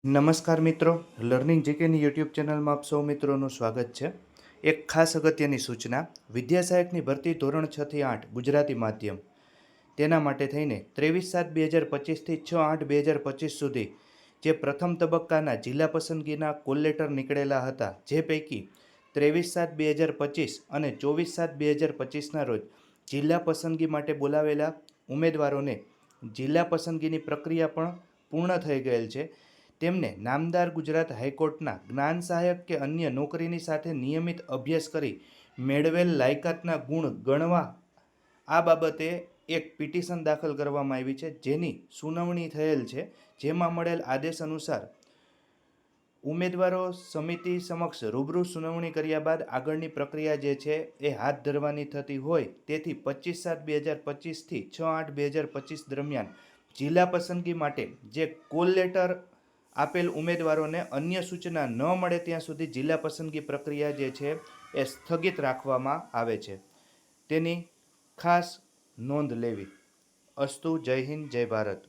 નમસ્કાર મિત્રો, learning જીકેની YouTube ચેનલમાં આપ સૌ મિત્રોનું સ્વાગત છે. એક ખાસ અગત્યની સૂચના, વિદ્યા સહાયકની ભરતી ધોરણ 6 થી 8 ગુજરાતી માધ્યમ, તેના માટે થઈને 23/7/2025 થી 6/8/2025 સુધી જે પ્રથમ તબક્કાના જિલ્લા પસંદગીના કોલ લેટર નીકળેલા હતા, જે પૈકી 23/7/2025 અને 24/7/2025ના રોજ જિલ્લા પસંદગી માટે બોલાવેલા ઉમેદવારોને જિલ્લા પસંદગીની પ્રક્રિયા પણ પૂર્ણ થઈ ગયેલ છે. તેમને નામદાર ગુજરાત હાઈકોર્ટના જ્ઞાન સહાયક કે અન્ય નોકરીની સાથે નિયમિત અભ્યાસ કરી મેળવેલ લાયકાતના ગુણ ગણવા આ બાબતે એક પિટિશન દાખલ કરવામાં આવી છે, જેની સુનાવણી થયેલ છે. જેમાં મળેલ આદેશ અનુસાર ઉમેદવારો સમિતિ સમક્ષ રૂબરૂ સુનાવણી કર્યા બાદ આગળની પ્રક્રિયા જે છે એ હાથ ધરવાની થતી હોય, તેથી 25/7/2025 થી 6/8/2025 દરમિયાન જિલ્લા પસંદગી માટે જે કોલ લેટર આપેલ ઉમેદવારોને અન્ય સૂચના ન મળે ત્યાં સુધી જિલ્લા પસંદગી પ્રક્રિયા જે છે એ સ્થગિત રાખવામાં આવે છે. તેની ખાસ નોંધ લેવી. અસ્તુ. જય હિન્દ, જય ભારત.